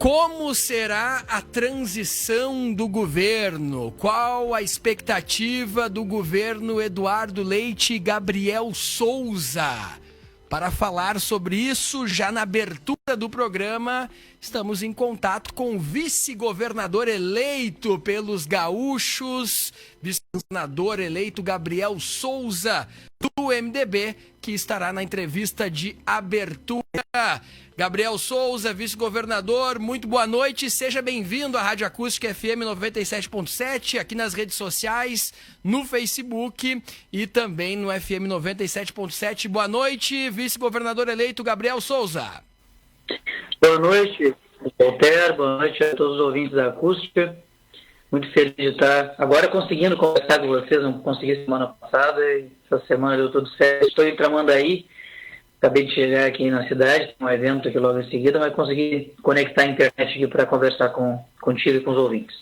Como será a transição do governo? Qual a expectativa do governo Eduardo Leite e Gabriel Souza? Para falar sobre isso, já na abertura do programa, estamos em contato com o vice-governador eleito pelos gaúchos, vice-governador eleito Gabriel Souza, do MDB, que estará na entrevista de abertura. Gabriel Souza, vice-governador, muito boa noite, seja bem-vindo à Rádio Acústica FM 97.7, aqui nas redes sociais, no Facebook e também no FM 97.7. Boa noite, vice-governador eleito Gabriel Souza. Boa noite, Walter, boa noite a todos os ouvintes da Acústica. Muito feliz de estar agora conseguindo conversar com vocês, não consegui semana passada, e essa semana deu tudo certo. Estou em Tramandaí. Acabei de chegar aqui na cidade, tem um evento aqui logo em seguida, mas consegui conectar a internet aqui para conversar contigo e com os ouvintes.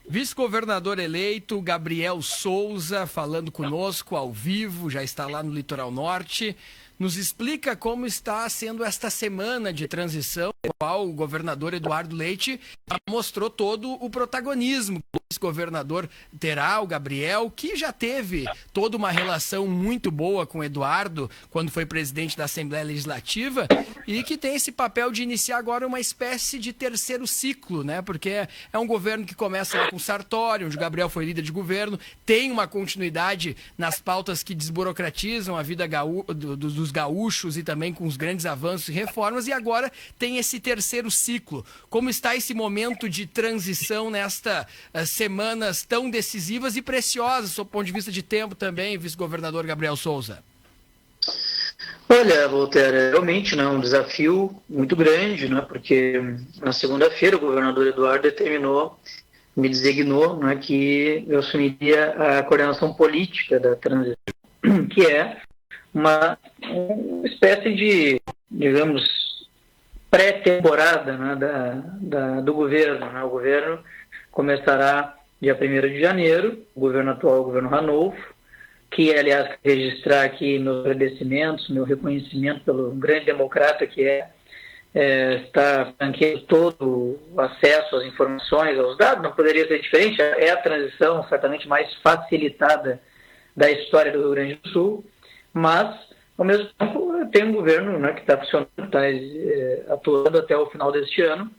Vice-governador eleito Gabriel Souza falando conosco ao vivo, já está lá no Litoral Norte. Nos explica como está sendo esta semana de transição, no qual o governador Eduardo Leite mostrou todo o protagonismo. O vice-governador terá, o Gabriel, que já teve toda uma relação muito boa com o Eduardo quando foi presidente da Assembleia Legislativa e que tem esse papel de iniciar agora uma espécie de terceiro ciclo, né? Porque é um governo que começa lá com Sartori, onde o Gabriel foi líder de governo, tem uma continuidade nas pautas que desburocratizam a vida dos gaúchos e também com os grandes avanços e reformas, e agora tem esse terceiro ciclo. Como está esse momento de transição nestas semanas tão decisivas e preciosas, do ponto de vista de tempo também, vice-governador Gabriel Souza? Olha, Walter, realmente é um desafio muito grande, porque na segunda-feira o governador Eduardo me designou que eu assumiria a coordenação política da transição, que é uma espécie de, digamos, pré-temporada do governo. O governo começará dia 1º de janeiro, o governo atual, o governo Ranolfo, que, aliás, registrar aqui meus agradecimentos, meu reconhecimento pelo grande democrata que está franqueando todo o acesso às informações, aos dados, não poderia ser diferente, é a transição certamente mais facilitada da história do Rio Grande do Sul, mas, ao mesmo tempo, tem um governo que está funcionando, está atuando até o final deste ano,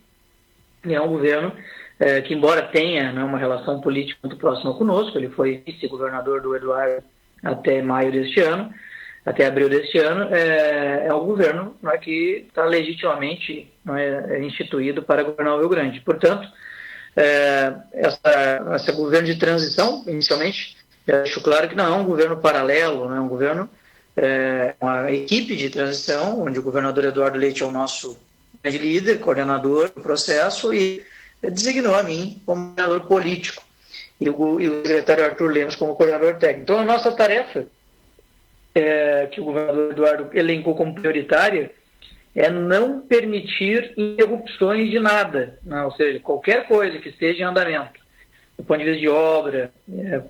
e é um governo que, embora tenha uma relação política muito próxima conosco, ele foi vice-governador do Eduardo até maio deste ano, até abril deste ano, é um governo que está legitimamente instituído para governar o Rio Grande. Portanto, esse governo de transição, inicialmente, eu acho claro que não é um governo paralelo, não é um governo, uma equipe de transição, onde o governador Eduardo Leite é o nosso grande líder, coordenador do processo, e designou a mim como coordenador político e o secretário Arthur Lemos como coordenador técnico. Então, a nossa tarefa, que o governador Eduardo elencou como prioritária, é não permitir interrupções de nada, ou seja, qualquer coisa que esteja em andamento, do ponto de vista de obra,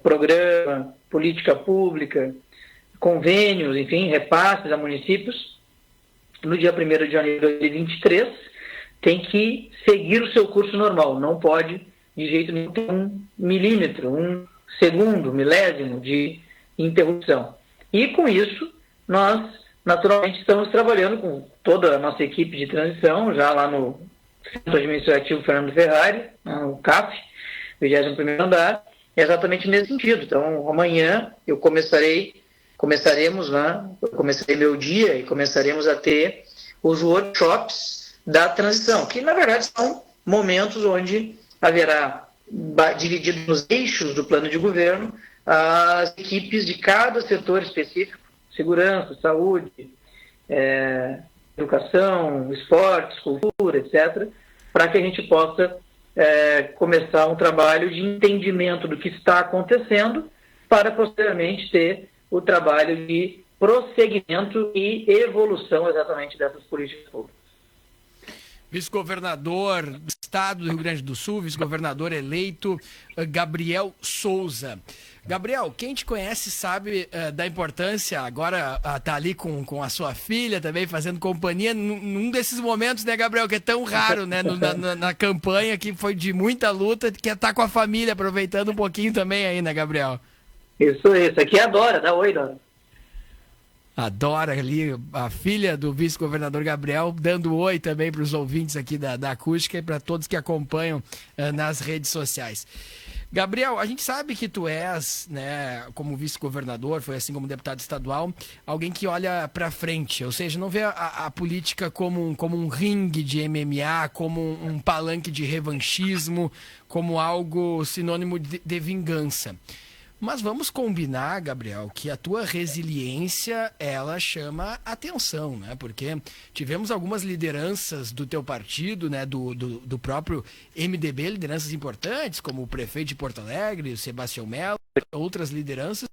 programa, política pública, convênios, enfim, repasses a municípios, no dia 1º de janeiro de 2023, tem que seguir o seu curso normal, não pode, de jeito nenhum, ter um milímetro, um segundo, milésimo de interrupção. E, com isso, nós, naturalmente, estamos trabalhando com toda a nossa equipe de transição, já lá no Centro Administrativo Fernando Ferrari, no CAF, 21º andar, exatamente nesse sentido. Então, amanhã eu comecei meu dia e começaremos a ter os workshops da transição, que, na verdade, são momentos onde haverá, dividido nos eixos do plano de governo, as equipes de cada setor específico, segurança, saúde, educação, esportes, cultura, etc., para que a gente possa começar um trabalho de entendimento do que está acontecendo para, posteriormente, ter o trabalho de prosseguimento e evolução exatamente dessas políticas públicas. Vice-governador, Estado do Rio Grande do Sul, vice-governador eleito, Gabriel Souza. Gabriel, quem te conhece sabe da importância, agora tá ali com a sua filha também, fazendo companhia, num desses momentos, né, Gabriel, que é tão raro, né, na campanha, que foi de muita luta, que é estar com a família, aproveitando um pouquinho também aí, né, Gabriel? Isso, aqui é a Dora, dá oi, Dora. Adora ali, a filha do vice-governador Gabriel, dando oi também para os ouvintes aqui da Acústica e para todos que acompanham nas redes sociais. Gabriel, a gente sabe que tu és, né, como vice-governador, foi assim como deputado estadual, alguém que olha para frente, ou seja, não vê a política como um ringue de MMA, como um palanque de revanchismo, como algo sinônimo de vingança. Mas vamos combinar, Gabriel, que a tua resiliência, ela chama atenção, né? Porque tivemos algumas lideranças do teu partido, né? Do próprio MDB, lideranças importantes, como o prefeito de Porto Alegre, o Sebastião Melo, outras lideranças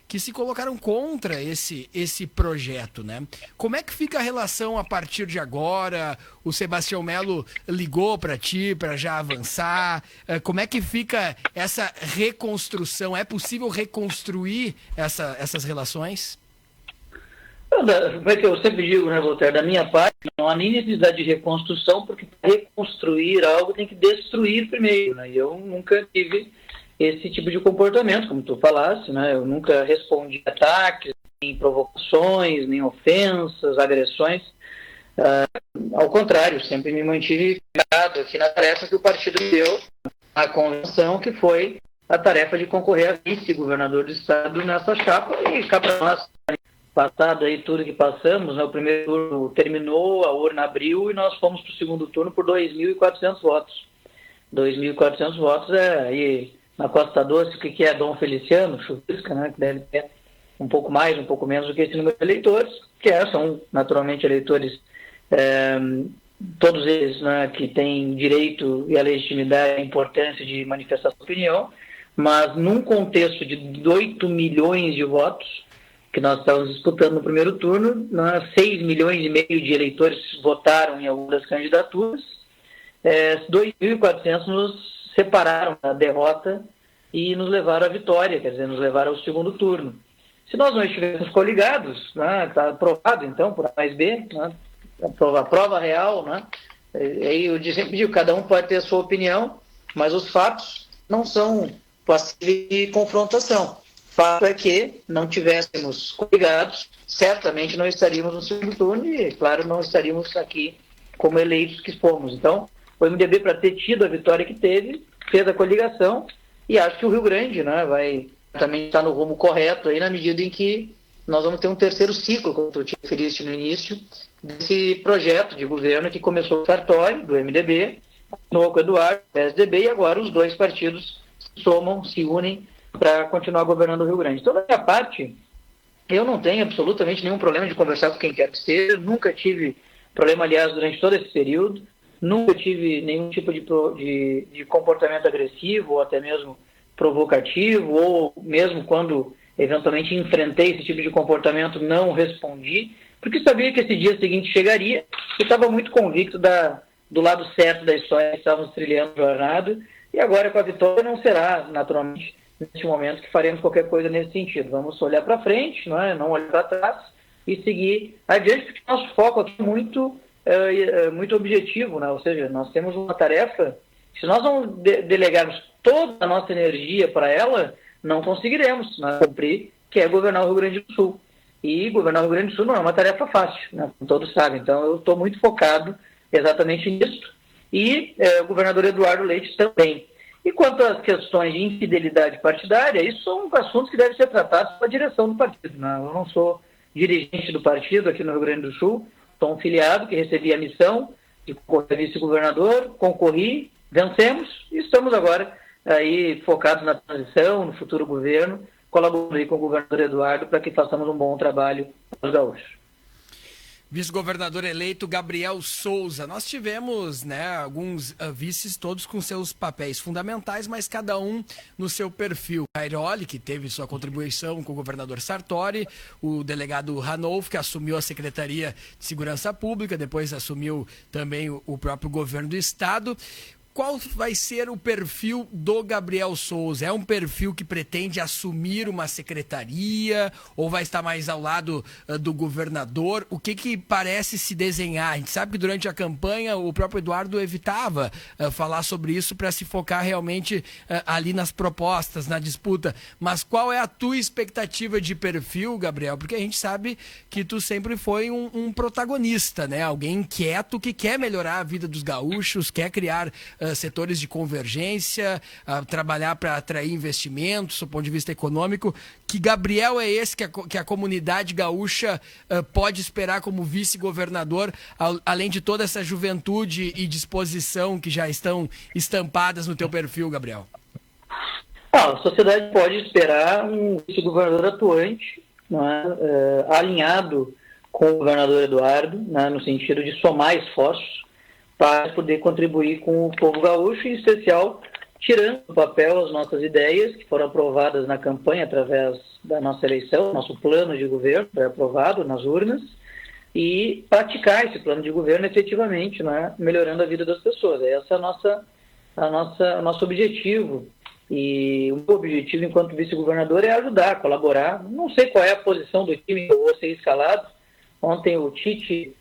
que se colocaram contra esse projeto, né? Como é que fica a relação a partir de agora? O Sebastião Melo ligou para ti para já avançar? Como é que fica essa reconstrução? É possível reconstruir essas relações? Eu sempre digo, né, Voltaire, da minha parte, não há nem necessidade de reconstrução, porque para reconstruir algo tem que destruir primeiro, né? E eu nunca tive esse tipo de comportamento, como tu falaste, né? Eu nunca respondi a ataques, nem provocações, nem ofensas, agressões. Ao contrário, sempre me mantive ligado aqui na tarefa que o partido me deu, a convenção, que foi a tarefa de concorrer a vice-governador do estado nessa chapa, e cá para nós, passado aí tudo que passamos, né? O primeiro turno terminou, a urna abriu e nós fomos para o segundo turno por 2.400 votos. 2.400 votos aí na Costa Doce, que é Dom Feliciano, Chuvisca, né, que deve ter um pouco mais, um pouco menos do que esse número de eleitores, são naturalmente eleitores, todos eles, né, que têm direito e a legitimidade, a importância de manifestar sua opinião, mas num contexto de 8 milhões de votos, que nós estávamos disputando no primeiro turno, 6 milhões e meio de eleitores votaram em algumas das candidaturas, 2.400 nos separaram da derrota e nos levaram à vitória, quer dizer, nos levaram ao segundo turno. Se nós não estivéssemos coligados, né, está aprovado, então, por A mais B, né, a prova real, né, aí eu sempre digo, cada um pode ter a sua opinião, mas os fatos não são passíveis de confrontação. Fato é que não tivéssemos coligados, certamente não estaríamos no segundo turno e, claro, não estaríamos aqui como eleitos que fomos. Então, o MDB, para ter tido a vitória que teve, fez a coligação, e acho que o Rio Grande, né, vai também estar no rumo correto aí, na medida em que nós vamos ter um terceiro ciclo, como tu te referiste no início, desse projeto de governo que começou com o Sartori, do MDB, continuou com o Eduardo, do PSDB, e agora os dois partidos se unem para continuar governando o Rio Grande. Então, da minha parte, eu não tenho absolutamente nenhum problema de conversar com quem quer que seja, nunca tive problema, aliás, durante todo esse período, nunca tive nenhum tipo de comportamento agressivo ou até mesmo provocativo, ou mesmo quando eventualmente enfrentei esse tipo de comportamento, não respondi, porque sabia que esse dia seguinte chegaria e estava muito convicto do lado certo da história que estávamos trilhando a jornada, e agora com a vitória não será, naturalmente, neste momento que faremos qualquer coisa nesse sentido. Vamos olhar para frente, não olhar para trás e seguir adiante, porque nosso foco aqui é muito objetivo, né? Ou seja, nós temos uma tarefa, se nós não delegarmos toda a nossa energia para ela, não conseguiremos, né, cumprir, que é governar o Rio Grande do Sul. E governar o Rio Grande do Sul não é uma tarefa fácil, né, como todos sabem. Então eu estou muito focado exatamente nisso. E o governador Eduardo Leite também. E quanto às questões de infidelidade partidária, isso são assuntos que devem ser tratados pela direção do partido, né? Eu não sou dirigente do partido aqui no Rio Grande do Sul, sou um filiado que recebi a missão de concorrer a vice-governador, concorri, vencemos e estamos agora aí focados na transição, no futuro governo, colaborando aí com o governador Eduardo para que façamos um bom trabalho para os gaúchos. Vice-governador eleito Gabriel Souza. Nós tivemos, né, alguns vices, todos com seus papéis fundamentais, mas cada um no seu perfil. Cairoli, que teve sua contribuição com o governador Sartori, o delegado Ranolfo, que assumiu a Secretaria de Segurança Pública, depois assumiu também o próprio governo do Estado. qual vai ser o perfil do Gabriel Souza? É um perfil que pretende assumir uma secretaria ou vai estar mais ao lado do governador? O que parece se desenhar? A gente sabe que durante a campanha o próprio Eduardo evitava falar sobre isso para se focar realmente ali nas propostas, na disputa. Mas qual é a tua expectativa de perfil, Gabriel? Porque a gente sabe que tu sempre foi um protagonista, né? Alguém inquieto que quer melhorar a vida dos gaúchos, quer criar setores de convergência, trabalhar para atrair investimentos do ponto de vista econômico. Que Gabriel é esse que a comunidade gaúcha pode esperar como vice-governador, além de toda essa juventude e disposição que já estão estampadas no teu perfil, Gabriel? A sociedade pode esperar um vice-governador atuante, né, alinhado com o governador Eduardo, né, no sentido de somar esforços para poder contribuir com o povo gaúcho, em especial tirando do papel as nossas ideias, que foram aprovadas na campanha através da nossa eleição, nosso plano de governo foi aprovado nas urnas, e praticar esse plano de governo efetivamente, né, melhorando a vida das pessoas. Esse é o nosso objetivo. E o meu objetivo enquanto vice-governador é ajudar, colaborar. Não sei qual é a posição do time que eu vou ser escalado. Ontem o Tite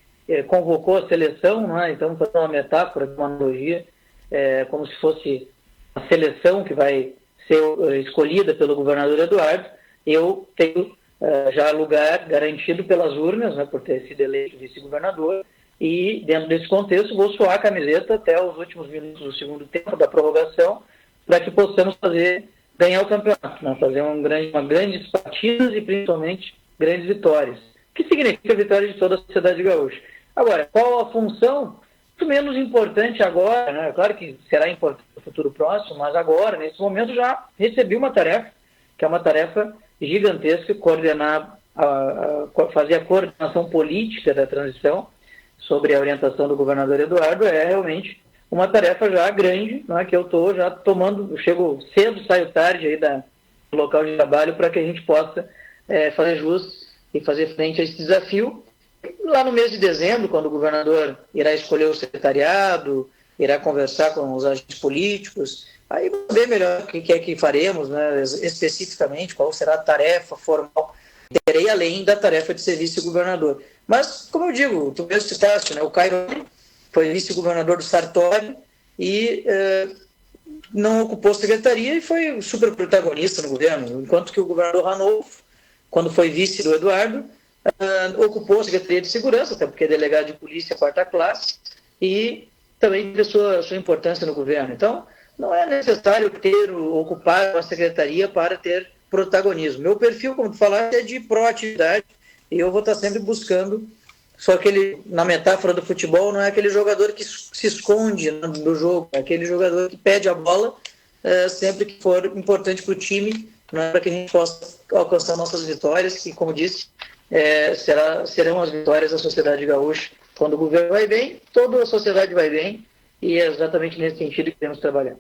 convocou a seleção, né? Então, fazendo uma metáfora, uma analogia, como se fosse a seleção que vai ser escolhida pelo governador Eduardo. Eu tenho já lugar garantido pelas urnas, né, por ter sido eleito vice-governador, e dentro desse contexto vou suar a camiseta até os últimos minutos do segundo tempo da prorrogação, para que possamos ganhar o campeonato, né, fazer grandes partidas e principalmente grandes vitórias, que significa a vitória de toda a sociedade gaúcha. Agora, qual a função? Muito menos importante agora, né? Claro que será importante no futuro próximo, mas agora, nesse momento, já recebi uma tarefa, que é uma tarefa gigantesca, fazer a coordenação política da transição sobre a orientação do governador Eduardo. É realmente uma tarefa já grande, né, que eu estou já tomando, eu chego cedo, saio tarde aí do local de trabalho para que a gente possa fazer jus e fazer frente a esse desafio. Lá no mês de dezembro, quando o governador irá escolher o secretariado, irá conversar com os agentes políticos, aí vamos ver melhor o que é que faremos, né, especificamente, qual será a tarefa formal que terei, além da tarefa de ser vice-governador. Mas, como eu digo, tu mesmo citaste, né, o Cairone foi vice-governador do Sartori e não ocupou secretaria e foi super protagonista no governo, enquanto que o governador Ranolfo, quando foi vice do Eduardo, ocupou a Secretaria de Segurança, até porque é delegado de polícia quarta classe, e também teve sua importância no governo. Então, não é necessário ocupar uma secretaria para ter protagonismo. Meu perfil, como tu falaste, é de proatividade, e eu vou estar sempre buscando, só na metáfora do futebol, não é aquele jogador que se esconde do jogo, é aquele jogador que pede a bola sempre que for importante para o time, para que a gente possa alcançar nossas vitórias, que, como disse, serão as vitórias da sociedade gaúcha. Quando o governo vai bem, toda a sociedade vai bem, e é exatamente nesse sentido que temos trabalhar.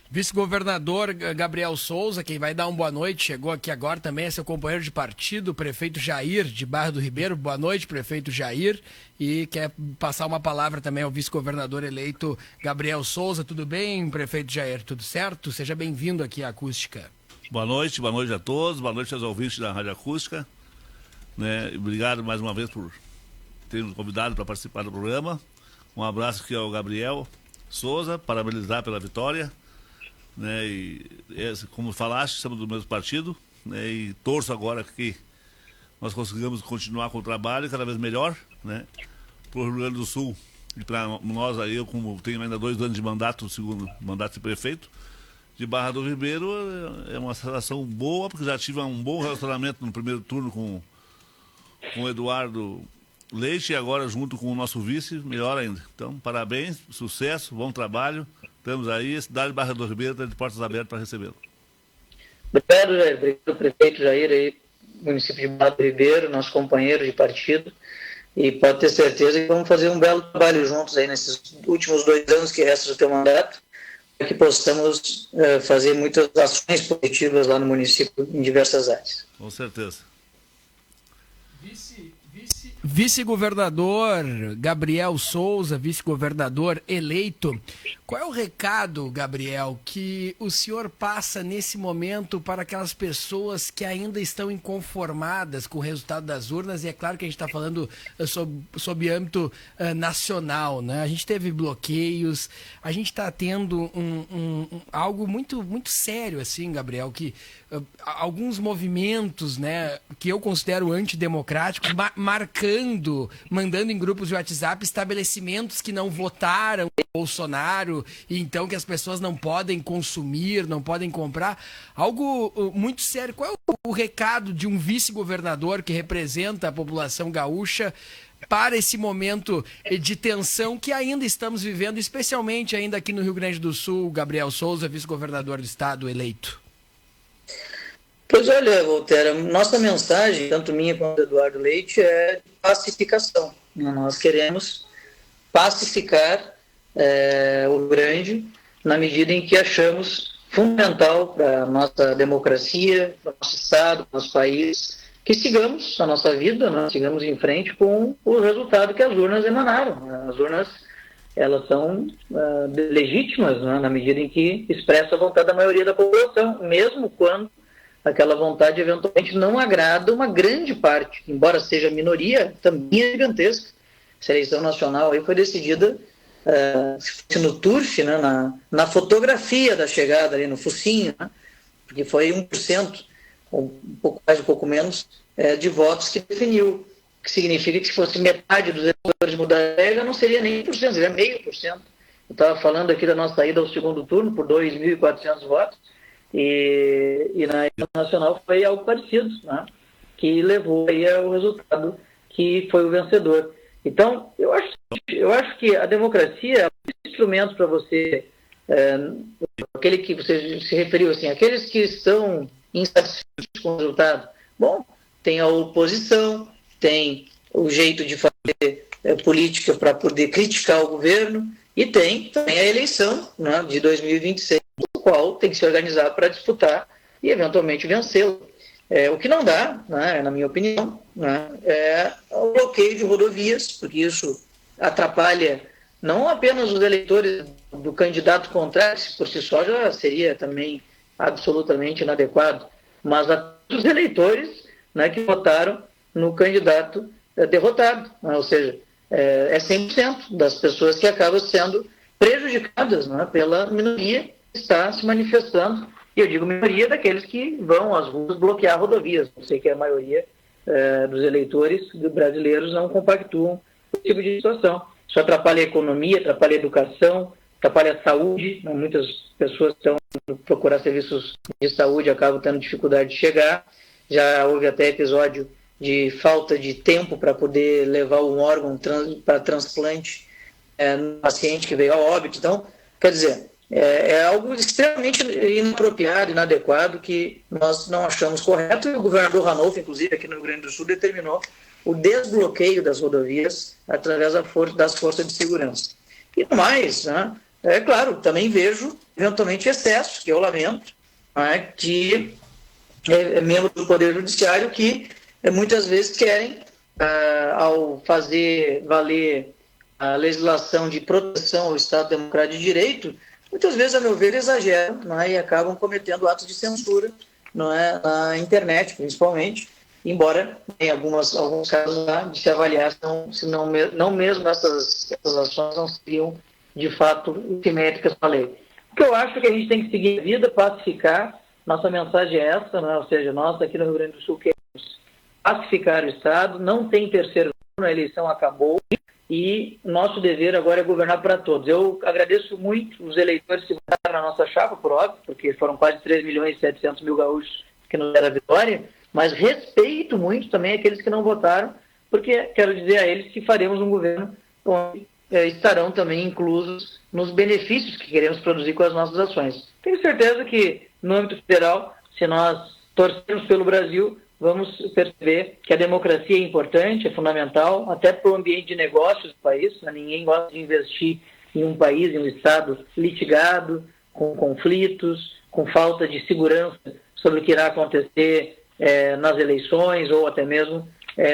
Vice-governador Gabriel Souza, quem vai dar uma boa noite, chegou aqui agora também, é seu companheiro de partido, o prefeito Jair, de Barra do Ribeiro. Boa noite, prefeito Jair, e quer passar uma palavra também ao vice-governador eleito Gabriel Souza. Tudo bem, prefeito Jair? Tudo certo? Seja bem-vindo aqui à Acústica. Boa noite a todos, boa noite aos ouvintes da Rádio Acústica. Né? Obrigado mais uma vez por ter nos convidado para participar do programa. Um abraço aqui ao Gabriel Souza, parabenizar pela vitória. Né? E, como falaste, estamos do mesmo partido, né? E torço agora que nós consigamos continuar com o trabalho cada vez melhor, né? Para o Rio Grande do Sul e para nós, aí, eu como tenho ainda 2 anos de mandato, segundo mandato de prefeito de Barra do Ribeiro, é uma sensação boa, porque já tive um bom relacionamento no primeiro turno com o Eduardo Leite, e agora junto com o nosso vice, melhor ainda. Então, parabéns, sucesso, bom trabalho. Estamos aí, a cidade de Barra do Ribeiro está de portas abertas para recebê-lo. Obrigado, Jair. Obrigado, prefeito Jair, aí, município de Barra do Ribeiro, nosso companheiro de partido. E pode ter certeza que vamos fazer um belo trabalho juntos aí nesses últimos 2 anos que restam do teu mandato, para que possamos fazer muitas ações positivas lá no município em diversas áreas. Com certeza. Vice, Vice-governador Gabriel Souza, vice-governador eleito, qual é o recado, Gabriel, que o senhor passa nesse momento para aquelas pessoas que ainda estão inconformadas com o resultado das urnas? E é claro que a gente está falando sob âmbito nacional, né? A gente teve bloqueios, a gente está tendo algo muito, muito sério, assim, Gabriel, que alguns movimentos, né, que eu considero antidemocráticos, mandando em grupos de WhatsApp estabelecimentos que não votaram Bolsonaro, e então que as pessoas não podem consumir, não podem comprar. Algo muito sério. Qual é o recado de um vice-governador que representa a população gaúcha para esse momento de tensão que ainda estamos vivendo, especialmente ainda aqui no Rio Grande do Sul, Gabriel Souza, vice-governador do estado eleito? Pois olha, Voltaire, nossa mensagem, tanto minha quanto do Eduardo Leite, é pacificação. Nós queremos pacificar o Rio Grande na medida em que achamos fundamental para a nossa democracia, para o nosso Estado, para o nosso país, que sigamos a nossa vida, né? Sigamos em frente com o resultado que as urnas emanaram. As urnas, elas são legítimas, né? Na medida em que expressa a vontade da maioria da população, mesmo quando aquela vontade eventualmente não agrada uma grande parte, embora seja minoria, também é gigantesca. Essa eleição nacional aí foi decidida no turf, né, na fotografia da chegada ali no focinho, né, porque foi 1%, um pouco mais, um pouco menos, de votos que definiu, que significa que se fosse metade dos eleitores mudar a regra, não seria nem 1%, seria 0,5%. Eu estava falando aqui da nossa ida ao segundo turno por 2.400 votos, e na eleição nacional foi algo parecido, né, que levou aí ao resultado que foi o vencedor. Então, eu acho que a democracia é um instrumento para você, aquele que você se referiu, assim, aqueles que estão insatisfeitos com o resultado. Bom, tem a oposição, tem o jeito de fazer política para poder criticar o governo, e tem também a eleição, né, de 2026, no qual tem que se organizar para disputar e eventualmente vencê-lo. O que não dá, né, na minha opinião, né, é o bloqueio de rodovias, porque isso atrapalha não apenas os eleitores do candidato contrário, que por si só já seria também absolutamente inadequado, mas a todos os eleitores, né, que votaram no candidato derrotado, né, ou seja, é 100% das pessoas que acabam sendo prejudicadas, né, pela minoria que está se manifestando. E eu digo minoria daqueles que vão às ruas bloquear rodovias. Eu sei que a maioria dos eleitores brasileiros não compactuam com esse tipo de situação. Isso atrapalha a economia, atrapalha a educação, atrapalha a saúde. Muitas pessoas que estão procurar serviços de saúde acabam tendo dificuldade de chegar. Já houve até episódio de falta de tempo para poder levar um órgão para transplante no paciente que veio a óbito. Então, quer dizer, é algo extremamente inapropriado, inadequado, que nós não achamos correto, e o governador Ranolfo, inclusive, aqui no Rio Grande do Sul, determinou o desbloqueio das rodovias através das forças de segurança. E no mais, né, é claro, também vejo, eventualmente, excesso, que eu lamento, né, de membros do Poder Judiciário que muitas vezes querem, ao fazer valer a legislação de proteção ao Estado Democrático de Direito, muitas vezes, a meu ver, exageram, não é? E acabam cometendo atos de censura, não é? Na internet, principalmente, embora em alguns casos lá, de se avaliar se não mesmo essas ações não seriam, de fato, simétricas com a lei. O que eu acho que a gente tem que seguir a vida, pacificar. Nossa mensagem é essa, não é? Ou seja, nós aqui no Rio Grande do Sul queremos pacificar o Estado, não tem terceiro turno, a eleição acabou, e nosso dever agora é governar para todos. Eu agradeço muito os eleitores que votaram na nossa chapa, por óbvio, porque foram quase 3.700.000 gaúchos que nos deram a vitória, mas respeito muito também aqueles que não votaram, porque quero dizer a eles que faremos um governo onde estarão também inclusos nos benefícios que queremos produzir com as nossas ações. Tenho certeza que, no âmbito federal, se nós torcermos pelo Brasil, vamos perceber que a democracia é importante, é fundamental, até para o ambiente de negócios do país. Ninguém gosta de investir em um país, em um Estado litigado, com conflitos, com falta de segurança sobre o que irá acontecer nas eleições ou até mesmo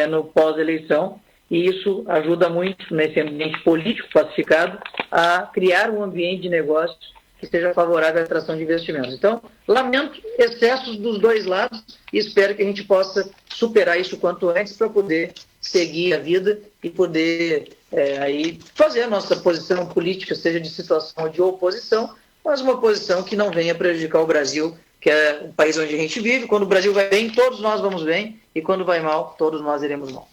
no pós-eleição. e isso ajuda muito nesse ambiente político pacificado a criar um ambiente de negócios que seja favorável à atração de investimentos. Então, lamento excessos dos dois lados e espero que a gente possa superar isso quanto antes para poder seguir a vida e poder aí fazer a nossa posição política, seja de situação ou de oposição, mas uma posição que não venha prejudicar o Brasil, que é o país onde a gente vive. Quando o Brasil vai bem, todos nós vamos bem, e quando vai mal, todos nós iremos mal.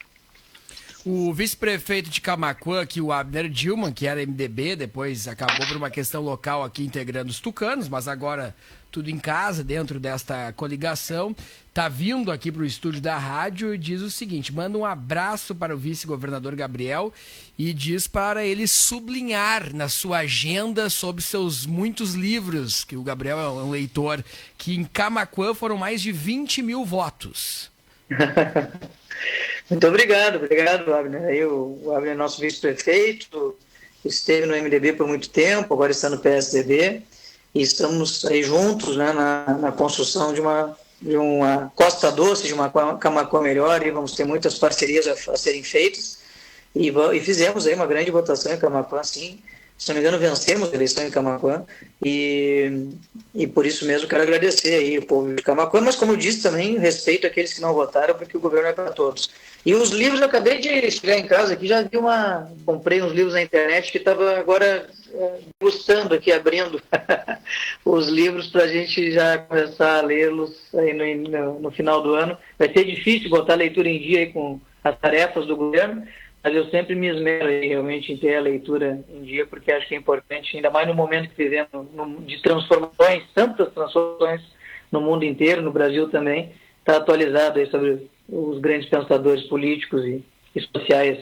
O vice-prefeito de Camaquã, que o Abner Dilman, que era MDB, depois acabou por uma questão local aqui integrando os tucanos, mas agora tudo em casa, dentro desta coligação, está vindo aqui para o estúdio da rádio e diz o seguinte: manda um abraço para o vice-governador Gabriel e diz para ele sublinhar na sua agenda sobre seus muitos livros, que o Gabriel é um leitor, que em Camaquã foram mais de 20 mil votos. Muito obrigado, Abner. Aí o Abner é nosso vice-prefeito, esteve no MDB por muito tempo, agora está no PSDB, e estamos aí juntos, né, na construção de uma Costa Doce, de uma Camaquã melhor, e vamos ter muitas parcerias a serem feitas, e fizemos aí uma grande votação em Camaquã, sim. Se não me engano, vencemos a eleição em Camaquã, e por isso mesmo quero agradecer aí o povo de Camaquã, mas como eu disse também, respeito aqueles que não votaram, porque o governo é para todos. E os livros, eu acabei de chegar em casa aqui, comprei uns livros na internet que estava agora gostando aqui, abrindo os livros para a gente já começar a lê-los aí no final do ano. Vai ser difícil botar a leitura em dia aí com as tarefas do governo, mas eu sempre me esmero aí, realmente em ter a leitura em dia, porque acho que é importante, ainda mais no momento que vivemos de transformações, tantas transformações no mundo inteiro, no Brasil também, está atualizado aí sobre os grandes pensadores políticos e sociais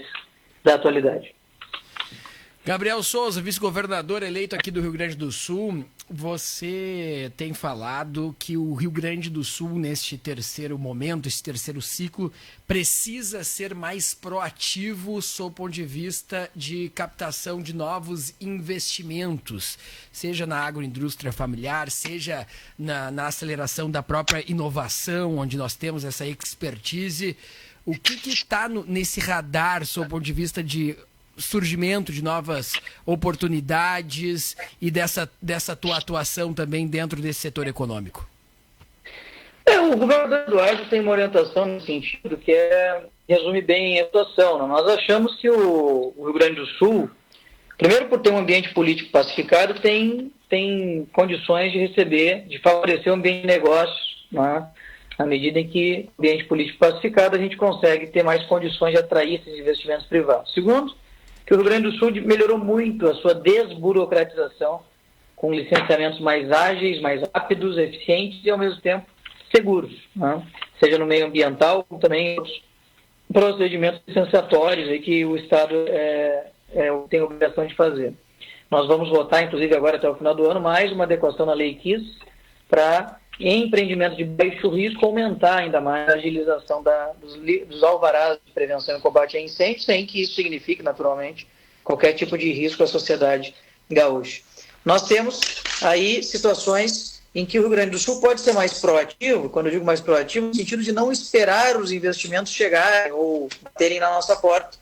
da atualidade. Gabriel Souza, vice-governador eleito aqui do Rio Grande do Sul, você tem falado que o Rio Grande do Sul, neste terceiro momento, esse terceiro ciclo, precisa ser mais proativo sob o ponto de vista de captação de novos investimentos, seja na agroindústria familiar, seja na aceleração da própria inovação, onde nós temos essa expertise. O que está nesse radar sob o ponto de vista de surgimento de novas oportunidades e dessa tua atuação também dentro desse setor econômico? O governador Eduardo tem uma orientação no sentido que resume bem a situação. Né? Nós achamos que o Rio Grande do Sul, primeiro por ter um ambiente político pacificado, tem condições de favorecer o ambiente de negócios, né? À medida em que o ambiente político pacificado a gente consegue ter mais condições de atrair esses investimentos privados. Segundo, que o Rio Grande do Sul melhorou muito a sua desburocratização, com licenciamentos mais ágeis, mais rápidos, eficientes e, ao mesmo tempo, seguros, né? Seja no meio ambiental, como também os procedimentos licenciatórios aí que o Estado tem a obrigação de fazer. Nós vamos votar, inclusive, agora até o final do ano, mais uma adequação na Lei KIS para, em empreendimentos de baixo risco, aumentar ainda mais a agilização dos alvarás de prevenção e combate a incêndios, sem que isso signifique, naturalmente, qualquer tipo de risco à sociedade gaúcha. Nós temos aí situações em que o Rio Grande do Sul pode ser mais proativo, quando eu digo mais proativo, no sentido de não esperar os investimentos chegarem ou baterem na nossa porta.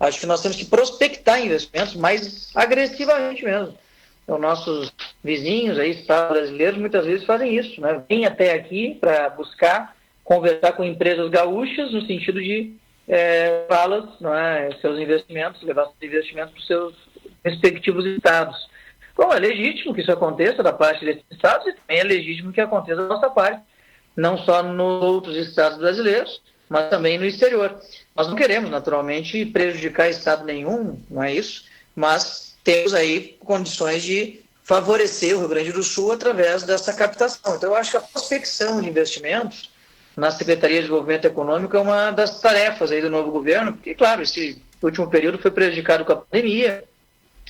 Acho que nós temos que prospectar investimentos mais agressivamente mesmo. Então, nossos vizinhos, aí, estados brasileiros, muitas vezes fazem isso, né? Vêm até aqui para buscar conversar com empresas gaúchas no sentido de levá-las, seus investimentos, levar seus investimentos para os seus respectivos estados. Bom, é legítimo que isso aconteça da parte desses estados e também é legítimo que aconteça da nossa parte, não só nos outros estados brasileiros, mas também no exterior. Nós não queremos, naturalmente, prejudicar estado nenhum, não é isso, mas temos aí condições de favorecer o Rio Grande do Sul através dessa captação. Então, eu acho que a prospecção de investimentos na Secretaria de Desenvolvimento Econômico é uma das tarefas aí do novo governo, porque, claro, esse último período foi prejudicado com a pandemia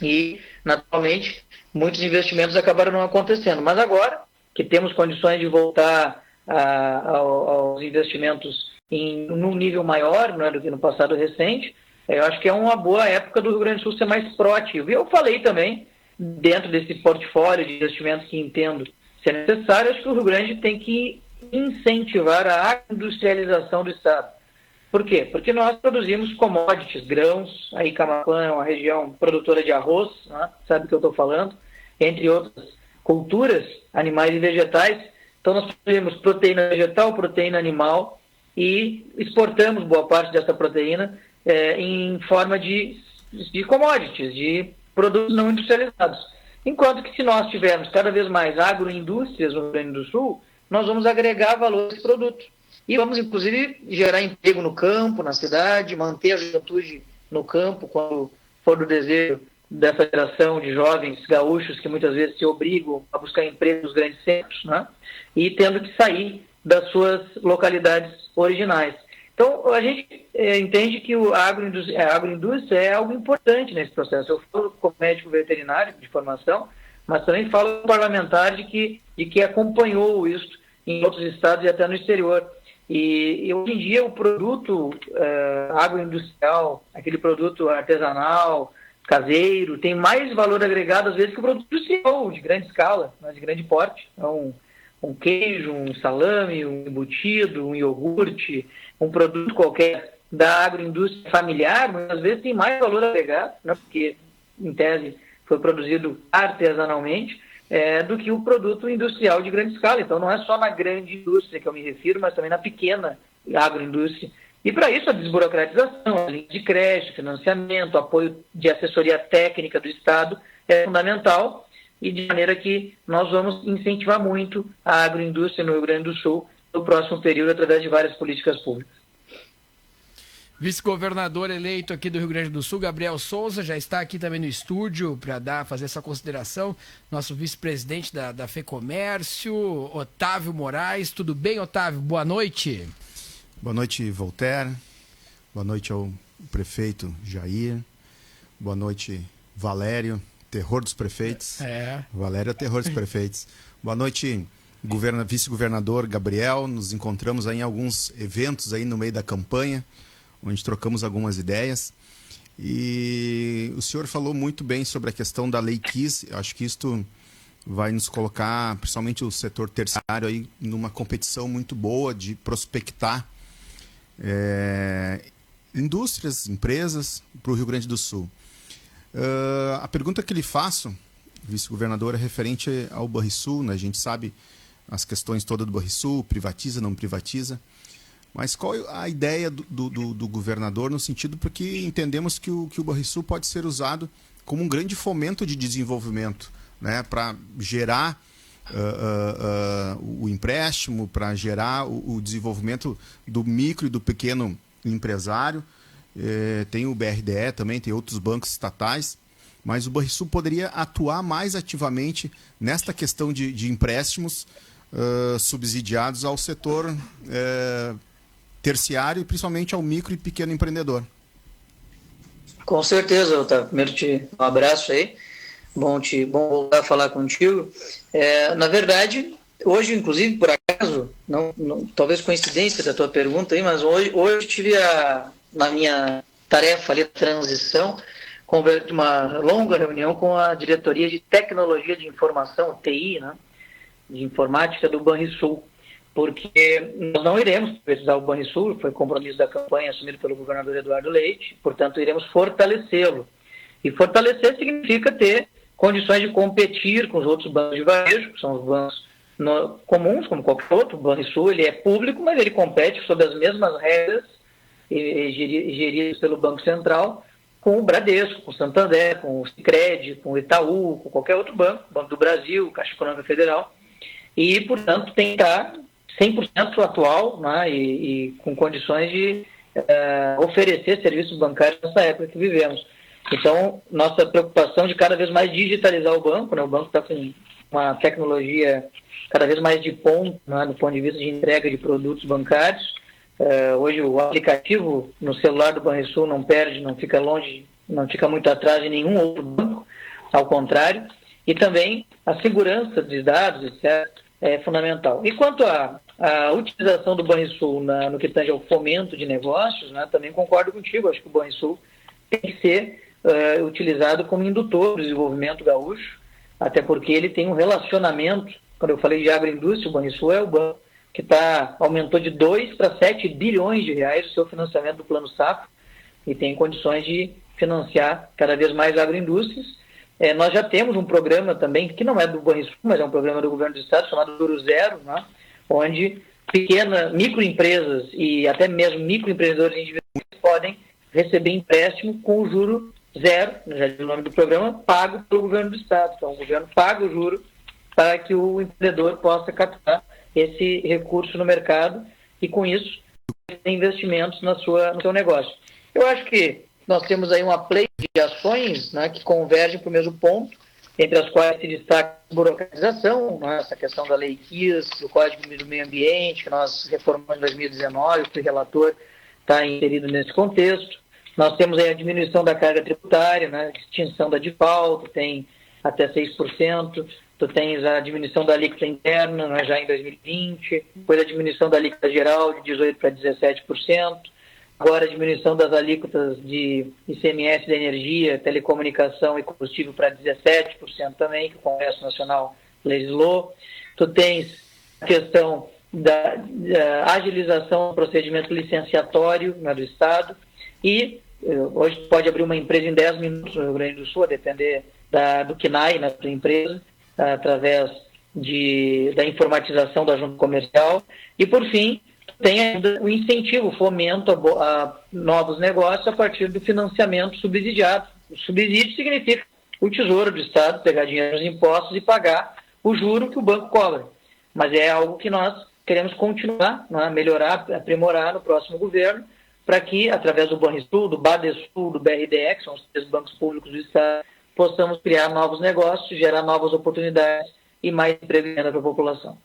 e, naturalmente, muitos investimentos acabaram não acontecendo. Mas agora que temos condições de voltar aos investimentos num nível maior, não é, do que no passado recente, eu acho que é uma boa época do Rio Grande do Sul ser mais proativo. E eu falei também, dentro desse portfólio de investimentos que entendo ser necessário, acho que o Rio Grande tem que incentivar a industrialização do Estado. Por quê? Porque nós produzimos commodities, grãos, aí Camaquã é uma região produtora de arroz, né? Sabe o que eu estou falando, entre outras culturas, animais e vegetais. Então nós produzimos proteína vegetal, proteína animal e exportamos boa parte dessa proteína em forma de commodities, de produtos não industrializados. Enquanto que se nós tivermos cada vez mais agroindústrias no Rio Grande do Sul, nós vamos agregar valor a esse produto. E vamos, inclusive, gerar emprego no campo, na cidade, manter a juventude no campo, quando for do desejo dessa geração de jovens gaúchos que muitas vezes se obrigam a buscar emprego nos grandes centros, né? E tendo que sair das suas localidades originais. Então, a gente entende que a agroindústria é algo importante nesse processo. Eu falo como médico veterinário de formação, mas também falo como parlamentar de que acompanhou isso em outros estados e até no exterior. E hoje em dia o produto agroindustrial, aquele produto artesanal, caseiro, tem mais valor agregado às vezes que o produto industrial de grande escala, né, de grande porte. Então, um queijo, um salame, um embutido, um iogurte, um produto qualquer da agroindústria familiar, muitas vezes tem mais valor agregado, né, porque, em tese, foi produzido artesanalmente, do que o produto industrial de grande escala. Então, não é só na grande indústria que eu me refiro, mas também na pequena agroindústria. E, para isso, a desburocratização, a linha de crédito, financiamento, apoio de assessoria técnica do Estado é fundamental, e de maneira que nós vamos incentivar muito a agroindústria no Rio Grande do Sul no próximo período através de várias políticas públicas. Vice-governador eleito aqui do Rio Grande do Sul, Gabriel Souza, já está aqui também no estúdio para fazer essa consideração. Nosso vice-presidente da FEComércio, Otávio Moraes. Tudo bem, Otávio? Boa noite. Boa noite, Voltaire. Boa noite ao prefeito Jair. Boa noite, Valério, terror dos prefeitos. Valério é o terror dos prefeitos. Boa noite, vice-governador Gabriel. Nos encontramos aí em alguns eventos aí no meio da campanha, onde trocamos algumas ideias. E o senhor falou muito bem sobre a questão da Lei Kiss. Acho que isto vai nos colocar, principalmente o setor terciário, aí, numa competição muito boa de prospectar indústrias, empresas para o Rio Grande do Sul. A pergunta que lhe faço, vice-governador, é referente ao Banrisul, né? A gente sabe as questões todas do Banrisul, privatiza, não privatiza. Mas qual a ideia do governador no sentido, porque entendemos que o Banrisul pode ser usado como um grande fomento de desenvolvimento, né, para gerar o empréstimo, para gerar o desenvolvimento do micro e do pequeno empresário. Tem o BRDE também, tem outros bancos estatais, mas o Banrisul poderia atuar mais ativamente nesta questão de empréstimos subsidiados ao setor terciário e principalmente ao micro e pequeno empreendedor. Com certeza, Otávio. Primeiro um abraço aí. Bom voltar a falar contigo. Na verdade, hoje, inclusive, por acaso, talvez coincidência da tua pergunta aí, mas hoje tive na minha tarefa ali, transição, uma longa reunião com a diretoria de tecnologia de informação, TI, né, de informática do Banrisul, porque nós não iremos precisar o Banrisul, foi compromisso da campanha assumido pelo governador Eduardo Leite, portanto iremos fortalecê-lo. E fortalecer significa ter condições de competir com os outros bancos de varejo, que são os bancos comuns, como qualquer outro. O Banrisul ele é público, mas ele compete sob as mesmas regras geridas pelo Banco Central, com o Bradesco, com o Santander, com o Sicredi, com o Itaú, com qualquer outro banco, Banco do Brasil, Caixa Econômica Federal, e, portanto, tem que estar 100% atual, né, e com condições de oferecer serviços bancários nessa época que vivemos. Então, nossa preocupação de cada vez mais digitalizar o banco, né, o banco está com uma tecnologia cada vez mais de ponta, né, do ponto de vista de entrega de produtos bancários. Hoje o aplicativo no celular do Banrisul não perde, não fica longe, não fica muito atrás de nenhum outro banco, ao contrário. E também a segurança dos dados, etc., é fundamental. E quanto à utilização do Banrisul no que tange ao fomento de negócios, né, também concordo contigo. Acho que o Banrisul tem que ser utilizado como indutor do desenvolvimento gaúcho, até porque ele tem um relacionamento. Quando eu falei de agroindústria, o Banrisul é o banco que aumentou de 2 para 7 bilhões de reais o seu financiamento do Plano Safra e tem condições de financiar cada vez mais agroindústrias. Nós já temos um programa também, que não é do Banrisul, mas é um programa do governo do estado, chamado Juro Zero, né? Onde microempresas e até mesmo microempreendedores individuais podem receber empréstimo com juro zero, já diz o nome do programa, pago pelo governo do estado. Então, o governo paga o juro para que o empreendedor possa captar esse recurso no mercado e, com isso, ter investimentos no seu negócio. Eu acho que nós temos aí uma play de ações, né, que convergem para o mesmo ponto, entre as quais se destaca a burocratização, né, essa questão da Lei KIS, do Código do Meio Ambiente, que nós reformamos em 2019, o relator está inserido nesse contexto. Nós temos aí a diminuição da carga tributária, né, extinção da DIFAL, que tem até 6%, tu tens a diminuição da alíquota interna, né, já em 2020, depois a diminuição da alíquota geral de 18% para 17%, agora a diminuição das alíquotas de ICMS da energia, telecomunicação e combustível para 17% também, que o Congresso Nacional legislou. Tu tens a questão da agilização do procedimento licenciatório, né, do Estado, e hoje tu pode abrir uma empresa em 10 minutos no Rio Grande do Sul, a depender do CNAE na tua empresa, através da informatização da junta comercial. E, por fim, tem ainda o incentivo, o fomento a novos negócios a partir do financiamento subsidiado. O subsídio significa o Tesouro do Estado pegar dinheiro nos impostos e pagar o juro que o banco cobra. Mas é algo que nós queremos continuar, né, melhorar, aprimorar no próximo governo, para que, através do Banrisul, do Badesul, do BRDE, que são os 3 bancos públicos do Estado, possamos criar novos negócios, gerar novas oportunidades e mais emprego e renda para a população.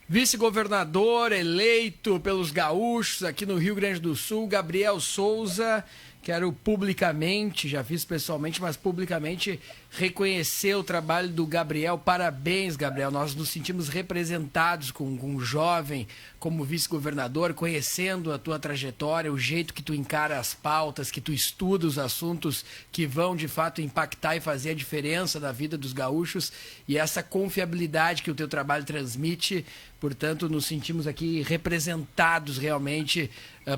Vice-governador eleito pelos gaúchos aqui no Rio Grande do Sul, Gabriel Souza. Quero publicamente, já fiz pessoalmente, mas publicamente reconhecer o trabalho do Gabriel. Parabéns, Gabriel. Nós nos sentimos representados com um jovem como vice-governador, conhecendo a tua trajetória, o jeito que tu encara as pautas, que tu estuda os assuntos que vão, de fato, impactar e fazer a diferença na vida dos gaúchos e essa confiabilidade que o teu trabalho transmite. Portanto, nos sentimos aqui representados realmente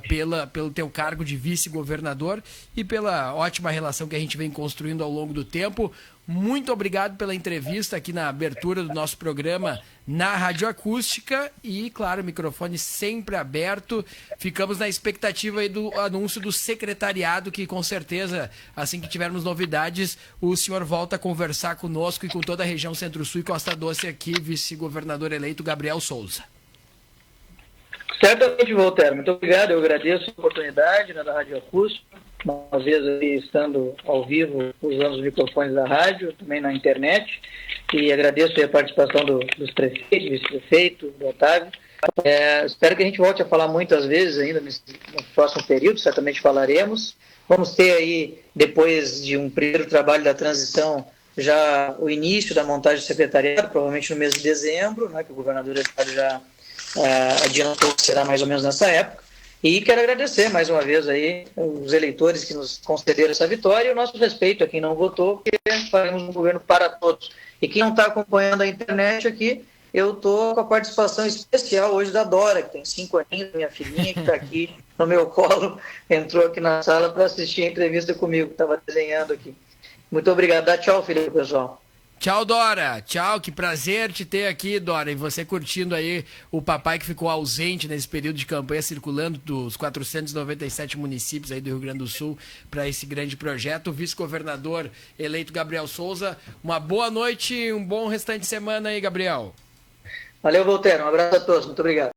pelo teu cargo de vice-governador e pela ótima relação que a gente vem construindo ao longo do tempo. Muito obrigado pela entrevista aqui na abertura do nosso programa na Rádio Acústica e, claro, o microfone sempre aberto. Ficamos na expectativa aí do anúncio do secretariado, que com certeza, assim que tivermos novidades, o senhor volta a conversar conosco e com toda a região Centro-Sul e Costa Doce aqui, vice-governador eleito Gabriel Souza. Certamente, Voltaire. Muito obrigado. Eu agradeço a oportunidade, né, da Rádio Acústica, uma vez aí estando ao vivo, usando os microfones da rádio, também na internet, e agradeço aí a participação dos prefeitos, vice-prefeito, do Otávio. Espero que a gente volte a falar muitas vezes ainda no próximo período, certamente falaremos. Vamos ter aí, depois de um primeiro trabalho da transição, já o início da montagem do secretariado, provavelmente no mês de dezembro, né, que o governador do estado já adiantou que será mais ou menos nessa época. E quero agradecer mais uma vez aí os eleitores que nos concederam essa vitória e o nosso respeito a quem não votou, porque faremos um governo para todos. E quem não está acompanhando a internet aqui, eu estou com a participação especial hoje da Dora, que tem 5 aninhos, minha filhinha, que está aqui no meu colo, entrou aqui na sala para assistir a entrevista comigo, estava desenhando aqui. Muito obrigado. Dá tchau, filho, pessoal. Tchau, Dora. Tchau, que prazer te ter aqui, Dora. E você curtindo aí o papai que ficou ausente nesse período de campanha, circulando dos 497 municípios aí do Rio Grande do Sul para esse grande projeto. O vice-governador eleito Gabriel Souza. Uma boa noite e um bom restante de semana aí, Gabriel. Valeu, Voltaire. Um abraço a todos. Muito obrigado.